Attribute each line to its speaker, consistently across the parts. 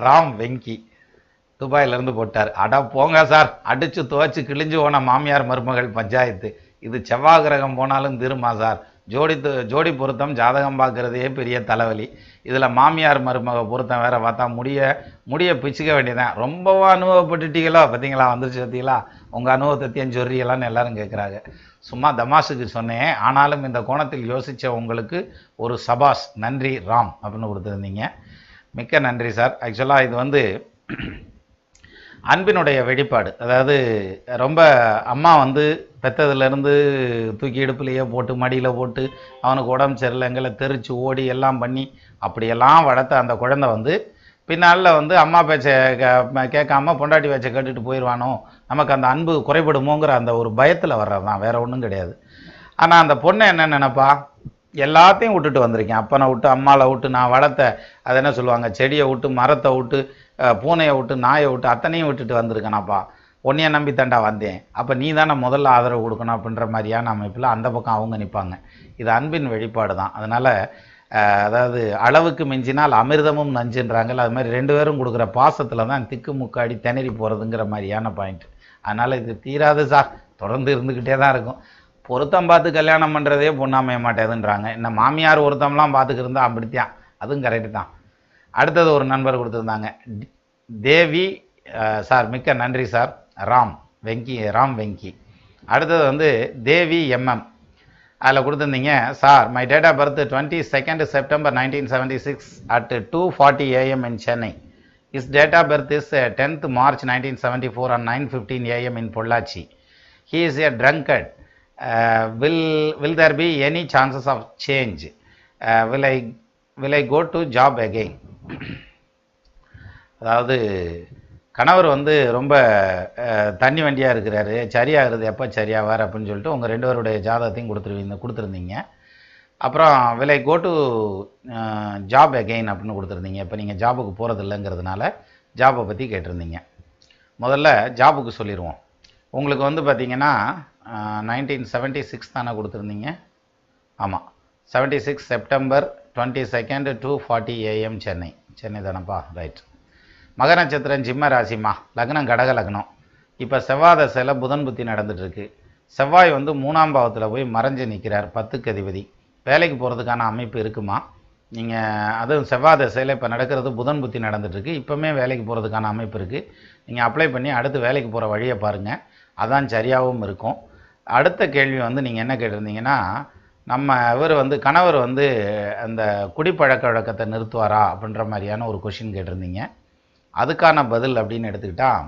Speaker 1: ராம் வெங்கி துபாயிலேருந்து போட்டார். அடா போங்க சார், அடித்து துவைச்சி கிழிஞ்சு போன மாமியார் மருமகள் பஞ்சாயத்து. இது செவ்வாய் கிரகம் போனாலும் திருமா சார். ஜோடி பொருத்தம் ஜாதகம் பார்க்குறதே பெரிய தலைவலி. இதில் மாமியார் மருமக பொருத்தம் வேறு பார்த்தா முடிய பிச்சுக்க வேண்டியதான். ரொம்பவும் அனுபவப்பட்டுட்டீங்களோ? பார்த்தீங்களா, வந்துருச்சு பார்த்தீங்களா? உங்கள் அனுபவத்தையும் சொல்றீங்களான்னு எல்லாரும் கேட்குறாங்க. சும்மா தமாஷுக்கு சொன்னேன். ஆனாலும் இந்த கோணத்தில் யோசித்த உங்களுக்கு ஒரு சபாஸ், நன்றி ராம் அப்படின்னு கொடுத்துருந்தீங்க. மிக்க நன்றி சார். ஆக்சுவலாக இது வந்து அன்பினுடைய வெளிப்பாடு. அதாவது ரொம்ப அம்மா வந்து பெற்றதுலேருந்து தூக்கி இடுப்புலையே போட்டு மடியில் போட்டு அவனுக்கு உடம்பு சரியில்லைங்களை தெரிச்சு ஓடி எல்லாம் பண்ணி அப்படியெல்லாம் வளர்த்த அந்த குழந்தை வந்து பின்னால் வந்து அம்மா பேச்சை கேட்காம பொண்டாட்டி பேச்சை கேட்டுட்டு போயிடுவானோ, நமக்கு அந்த அன்பு குறைபடுமோங்கிற அந்த ஒரு பயத்தில் வர்றது தான், வேறு ஒன்றும் கிடையாது. ஆனால் அந்த பொண்ணை என்ன நினைப்பா, எல்லாத்தையும் விட்டுட்டு வந்திருக்கேன். அப்பனை விட்டு அம்மாவை விட்டு நான் வளர்த்த, அதை என்ன சொல்லுவாங்க, செடியை விட்டு மரத்தை விட்டு பூனையை விட்டு நாயை விட்டு அத்தனையும் விட்டுட்டு வந்திருக்கேனாப்பா, உன்னைய நம்பி தாண்டா வந்தேன், அப்போ நீ தானே முதல்ல ஆதரவு கொடுக்கணும் அப்படின்ற மாதிரியான அமைப்பில் அந்த பக்கம் அவங்க நிற்பாங்க. இது அன்பின் வெளிப்பாடு தான். அதனால் அதாவது அளவுக்கு மிஞ்சினால் அமிர்தமும் நஞ்சுன்றாங்கல்ல, அது மாதிரி ரெண்டு பேரும் கொடுக்குற பாசத்தில் தான் திக்கு முக்காடி திணறி போகிறதுங்கிற மாதிரியான பாயிண்ட். அதனால் இது தீராது சார், தொடர்ந்து இருந்துக்கிட்டே தான் இருக்கும். பொருத்தம் பார்த்து கல்யாணம் பண்ணுறதே பொண்ணாமைய மாட்டேதுன்றாங்க. இந்த மாமியார் ஒருத்தம்லாம் பார்த்துக்கிருந்தா அப்படித்தான், அதுவும் கரெக்டு தான். அடுத்தது ஒரு நண்பர் கொடுத்துருந்தாங்க, தேவி சார், மிக்க நன்றி சார். ராம் வெங்கி. அடுத்தது வந்து தேவி எம்எம், அதில் கொடுத்துருந்தீங்க, sir my date of birth 22 September 1976 at 2:40 AM in Chennai. His date of birth is 10th March 1974 on 9:15 AM in Pollachi. He is a drunkard. Will there be any chances of change? Will I go to job again? அதாவது கணவர் வந்து ரொம்ப தண்ணி வண்டியாக இருக்கிறாரு, சரியாகிறது எப்போ சரியாவார் அப்படின்னு சொல்லிட்டு உங்கள் ரெண்டு பேருடைய ஜாதகத்தையும் கொடுத்துருந்தீங்க. அப்புறம் will I go to job again அப்படின்னு கொடுத்துருந்தீங்க. இப்போ நீங்கள் ஜாபுக்கு போகிறது இல்லைங்கிறதுனால ஜாபை பற்றி கேட்டிருந்தீங்க. முதல்ல ஜாபுக்கு சொல்லிடுவோம். உங்களுக்கு வந்து பார்த்தீங்கன்னா 1976 தானே கொடுத்துருந்தீங்க. ஆமாம், 76 September 22 2:40 AM சென்னை தானப்பா, ரைட். மக நட்சத்திரம் ஜிம்ம ராசிமா, லக்னம் கடக லக்னம். இப்போ செவ்வாய் தசையில் புதன் புத்தி நடந்துட்டுருக்கு. செவ்வாய் வந்து 3ஆம் பாவத்தில் போய் மறைஞ்சு நிற்கிறார், 10க்கு அதிபதி. வேலைக்கு போகிறதுக்கான அமைப்பு இருக்குமா? நீங்கள் அதுவும் செவ்வாய் தசையில் இப்போ நடக்கிறது புதன் புத்தி நடந்துட்டுருக்கு. இப்போமே வேலைக்கு போகிறதுக்கான அமைப்பு இருக்குது. நீங்கள் அப்ளை பண்ணி அடுத்து வேலைக்கு போகிற வழியை பாருங்கள், அதான் சரியாகவும் இருக்கும். அடுத்த கேள்வி வந்து நீங்கள் என்ன கேட்டிருந்தீங்கன்னா, நம்ம இவர் வந்து கணவர் வந்து அந்த குடிப்பழக்க வழக்கத்தை நிறுத்துவாரா அப்படின்ற மாதிரியான ஒரு கொஷின் கேட்டிருந்தீங்க. அதுக்கான பதில் அப்படின்னு எடுத்துக்கிட்டால்,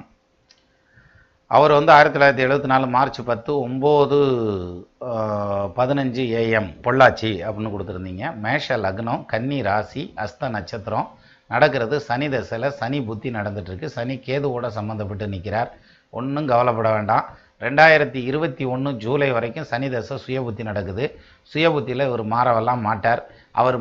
Speaker 1: அவர் வந்து 1974 மார்ச் 10 9:15 AM பொள்ளாச்சி அப்படின்னு கொடுத்துருந்தீங்க. மேஷ லக்னம், கன்னி ராசி, அஸ்த நட்சத்திரம். நடக்கிறது சனி தசையில் சனி புத்தி நடந்துட்டுருக்கு. சனி கேதுவோட சம்மந்தப்பட்டு நிற்கிறார். ஒன்றும் கவலைப்பட வேண்டாம். 2021 ஜூலை வரைக்கும் சனி தசை சுய புத்தி நடக்குது. சுய புத்தியில் இவர் மாறவெல்லாம் மாட்டார். அவர்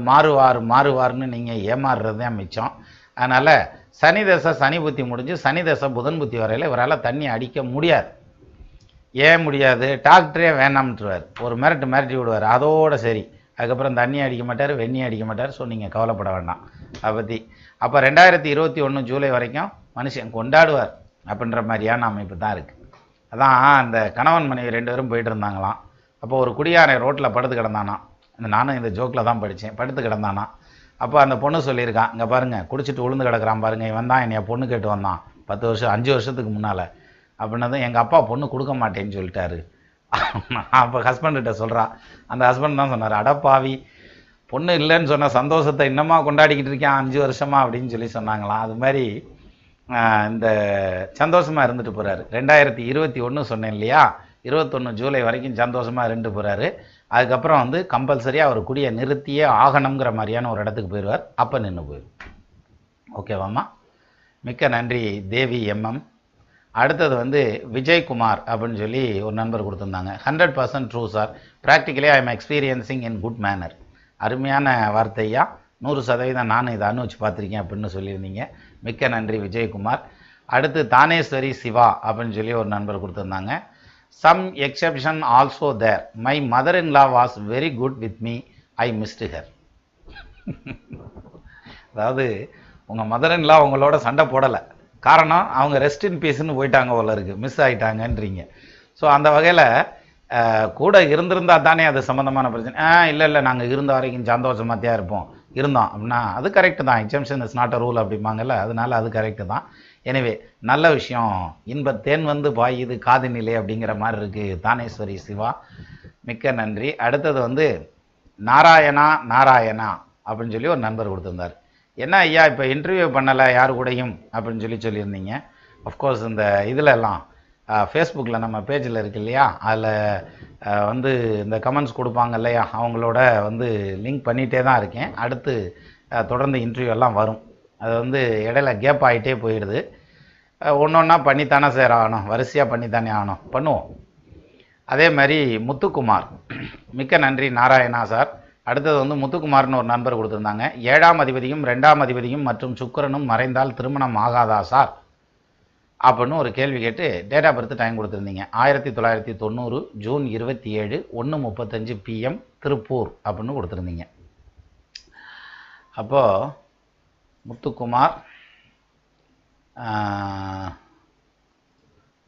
Speaker 1: மாறுவார்னு நீங்கள் ஏமாறுறது தான் மிச்சம். அதனால் சனி தசை சனி புத்தி முடிஞ்சு சனி தசை புதன் புத்தி வரையில் இவரால் தண்ணி அடிக்க முடியாது. ஏன் முடியாது? டாக்டரே வேணாம்ட்டுருவார், ஒரு மிரட்டி விடுவார், அதோடு சரி. அதுக்கப்புறம் தண்ணி அடிக்க மாட்டார், வெந்நி அடிக்க மாட்டார். ஸோ நீங்கள் கவலைப்பட வேண்டாம் அதை பற்றி. அப்போ 2021 ஜூலை வரைக்கும் மனுஷன் கொண்டாடுவார் அப்படின்ற மாதிரியான அமைப்பு தான் இருக்குது. அதான் அந்த கணவன் மனைவி ரெண்டு பேரும் போயிட்டு இருந்தாங்களாம். அப்போ ஒரு குடியானை ரோட்டில் படுத்து கிடந்தானா, நானும் இந்த ஜோக்கில் தான் படித்தேன், படுத்து கிடந்தானா. அப்போ அந்த பொண்ணு சொல்லியிருக்கான், இங்கே பாருங்கள் குடிச்சிட்டு உளுந்து கிடக்கிறான் பாருங்கள், இவன் தான் என்னைய பொண்ணு கேட்டு வந்தான் 5 வருஷத்துக்கு முன்னால் அப்படின்னதும் எங்கள் அப்பா பொண்ணு கொடுக்க மாட்டேன்னு சொல்லிட்டாரு. அப்போ ஹஸ்பண்ட்கிட்ட சொல்கிறா. அந்த ஹஸ்பண்ட் தான் சொன்னார், அடப்பாவி, பொண்ணு இல்லைன்னு சொன்ன சந்தோஷத்தை இன்னமா கொண்டாடிக்கிட்டு இருக்கேன் 5 வருஷமா அப்படின்னு சொல்லி சொன்னாங்களாம். அது மாதிரி இந்த சந்தோஷமாக இருந்துட்டு போகிறாரு. 2021 சொன்னேன் இல்லையா, 21 ஜூலை வரைக்கும் சந்தோஷமாக இருந்துட்டு போகிறாரு. அதுக்கப்புறம் வந்து கம்பல்சரியாக அவர் குடியை நிறுத்தியே ஆகணுங்கிற மாதிரியான ஒரு இடத்துக்கு போயிடுவார். அப்போ நின்று போயிடும். ஓகேவாம்மா, மிக்க நன்றி தேவி எம்எம். அடுத்தது வந்து விஜய்குமார் அப்படின்னு சொல்லி ஒரு நண்பர் கொடுத்துருந்தாங்க. 100% true sir, practically I am experiencing in good manor. அருமையான வார்த்தையா, 100% நானும் இதை அனுபவிச்சு பார்த்துருக்கேன் அப்படின்னு சொல்லியிருந்தீங்க. மிக்க நன்றி விஜயகுமார். அடுத்து தானேஸ்வரி சிவா அப்படின்னு சொல்லி ஒரு நண்பர் கொடுத்துருந்தாங்க. Some exception also there, my mother in law was very good with me, I missed her. அதாவது உங்கள் மதரன்லா உங்களோட சண்டை போடலை. காரணம் அவங்க ரெஸ்ட் இன் பீஸ்ன்னு போயிட்டாங்க போல இருக்குது, மிஸ் ஆகிட்டாங்கன்றீங்க. ஸோ அந்த வகையில் கூட இருந்திருந்தா தானே அது சம்மந்தமான பிரச்சனை. இல்லை நாங்கள் இருந்த வரைக்கும் சந்தோஷமாக தான் இருப்போம், இருந்தோம் அப்படின்னா அது கரெக்டு தான். Exemption is not a rule அப்படிம்பாங்கல்ல, அதனால அது கரெக்டு தான். எனவே நல்ல விஷயம். இன்பத்தேன் வந்து பாயுது காதினிலே அப்படிங்கிற மாதிரி இருக்குது. தானேஸ்வரி சிவா, மிக்க நன்றி. அடுத்தது வந்து நாராயணா அப்படின்னு சொல்லி ஒரு நண்பர் கொடுத்துருந்தார். என்ன ஐயா இப்போ இன்டர்வியூ பண்ணலை யாரு கூடயும் அப்படின்னு சொல்லியிருந்தீங்க. அஃப்கோர்ஸ் இந்த இதில் எல்லாம் ஃபேஸ்புக்கில் நம்ம பேஜில் இருக்கு இல்லையா, அதில் வந்து இந்த கமெண்ட்ஸ் கொடுப்பாங்க இல்லையா, அவங்களோட வந்து லிங்க் பண்ணிகிட்டே தான் இருக்கேன். அடுத்து தொடர்ந்து இன்டர்வியூ எல்லாம் வரும். அது வந்து இடையில கேப் ஆகிட்டே போயிடுது. ஒன்று ஒன்றா பண்ணித்தானே சார் ஆகணும், வரிசையாக பண்ணித்தானே ஆகணும், பண்ணுவோம். அதே மாதிரி முத்துக்குமார், மிக்க நன்றி நாராயணா சார். அடுத்தது வந்து முத்துக்குமார்னு ஒரு நண்பர் கொடுத்துருந்தாங்க. 7ஆம் அதிபதியும் 2ஆம் அதிபதியும் மற்றும் சுக்கிரனும் மறைந்தால் திருமணம் ஆகாதா சார் அப்படின்னு ஒரு கேள்வி கேட்டு டேட் ஆஃப் பர்த் டைம் கொடுத்துருந்தீங்க. 1990 ஜூன் 27 1:35 PM திருப்பூர் அப்படின்னு கொடுத்துருந்தீங்க. அப்போது முத்துக்குமார்,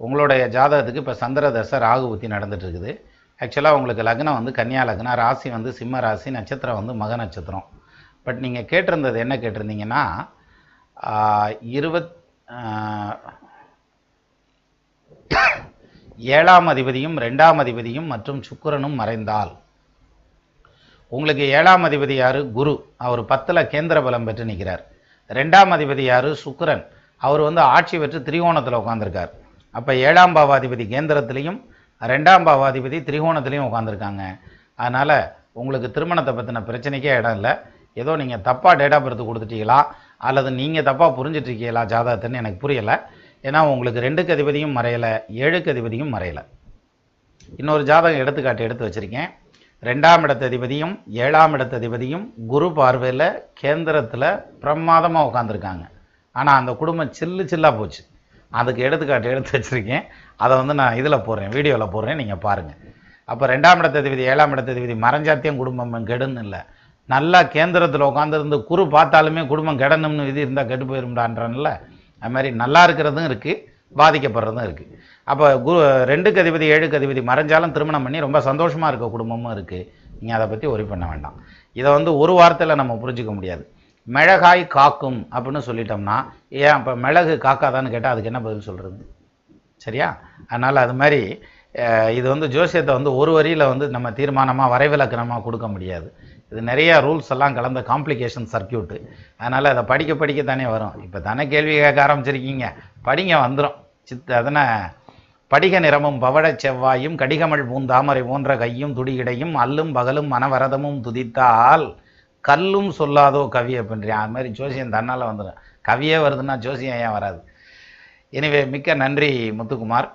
Speaker 1: உங்களுடைய ஜாதகத்துக்கு இப்போ சந்திர தசை ராகு புத்தி நடந்துட்டு இருக்குது. ஆக்சுவலாக உங்களுக்கு லக்னம் வந்து கன்னியா லக்னம், ராசி வந்து சிம்ம ராசி, நட்சத்திரம் வந்து மக நட்சத்திரம். பட் நீங்கள் கேட்டிருந்தது என்ன கேட்டிருந்தீங்கன்னா 7ஆம் அதிபதியும் 2ஆம் அதிபதியும் மற்றும் சுக்கிரனும் மறைந்தால், உங்களுக்கு 7ஆம் அதிபதி யார்? குரு, அவர் 10ல் கேந்திர பலம் பெற்று நிற்கிறார். 2ஆம் அதிபதி யார்? சுக்கிரன், அவர் வந்து ஆட்சி பெற்று திரிகோணத்தில் உட்காந்துருக்கார். அப்போ 7ஆம் பாவாதிபதி கேந்திரத்திலையும் 2ஆம் பாவாதிபதி திரிகோணத்திலையும் உட்காந்துருக்காங்க. அதனால் உங்களுக்கு திருமணத்தை பற்றின பிரச்சனைக்கே இடம் இல்லை. ஏதோ நீங்கள் தப்பாக டேட் ஆஃப் பர்த் கொடுத்துட்டீங்களா அல்லது நீங்கள் தப்பாக புரிஞ்சிட்ருக்கீங்களா ஜாதகத்துன்னு எனக்கு புரியலை. ஏன்னா உங்களுக்கு 2க்கு அதிபதியும் மறையலை, 7க்கு அதிபதியும் மறையலை. இன்னொரு ஜாதகம் எடுத்து வச்சுருக்கேன். 2ஆம் இடத்து அதிபதியும் 7ஆம் இடத்து அதிபதியும் குரு பார்வையில் கேந்திரத்தில் பிரமாதமாக உட்காந்துருக்காங்க. ஆனால் அந்த குடும்பம் சில்லாக போச்சு. அதுக்கு எடுத்து வச்சுருக்கேன். அதை வந்து நான் இதில் போடுறேன், வீடியோவில் போடுறேன், நீங்கள் பாருங்கள். அப்போ 2ஆம் இடத்து அதிபதி 7ஆம் இடத்து அதிபதி மறைஞ்சாத்தியம் குடும்பம் கெடுன்னு இல்லை, நல்லா கேந்திரத்தில் உட்காந்துருந்து குரு பார்த்தாலுமே குடும்பம் கெடணும்னு விதி இருந்தால் கெட்டு போயிருந்தான்றல, அது மாதிரி நல்லா இருக்கிறதும் இருக்குது, பாதிக்கப்படுறதும் இருக்குது. அப்போ 2க்கு அதிபதி 7க்கு அதிபதி மறைஞ்சாலும் திருமணம் பண்ணி ரொம்ப சந்தோஷமாக இருக்க குடும்பமும் இருக்குது. நீங்கள் அதை பற்றி ஒரி பண்ண வேண்டாம். இதை வந்து ஒரு வார்த்தையில் நம்ம புரிஞ்சிக்க முடியாது. மிளகாய் காக்கும் அப்படின்னு சொல்லிட்டோம்னா, ஏன் அப்போ மிளகு காக்காதான்னு கேட்டால் அதுக்கு என்ன பதில் சொல்கிறது? சரியா? அதனால் அது மாதிரி இது வந்து ஜோசியத்தை வந்து ஒரு வரியில் வந்து நம்ம தீர்மானமாக வரைவிலக்கணமாக கொடுக்க முடியாது. இது நிறையா ரூல்ஸ் எல்லாம் கலந்த காம்ப்ளிகேஷன் சர்க்கியூட்டு. அதனால் அதை படிக்கத்தானே வரும். இப்போ தானே கேள்வி கேட்க ஆரம்பிச்சிருக்கீங்க, படிங்க வந்துடும். அதனை படிக நிறமும் பவழ செவ்வாயும் கடிகமள் பூந்தாமரை போன்ற கையும் துடிகிடையும் அல்லும் பகலும் மனவரதமும் துதித்தால் கல்லும் சொல்லாதோ கவி அப்படின்றியான். அது மாதிரி ஜோசியம் தன்னால் வந்துடும். கவியே வருதுன்னா ஜோசியம் ஏன் வராது? எனவே மிக்க நன்றி முத்துக்குமார்.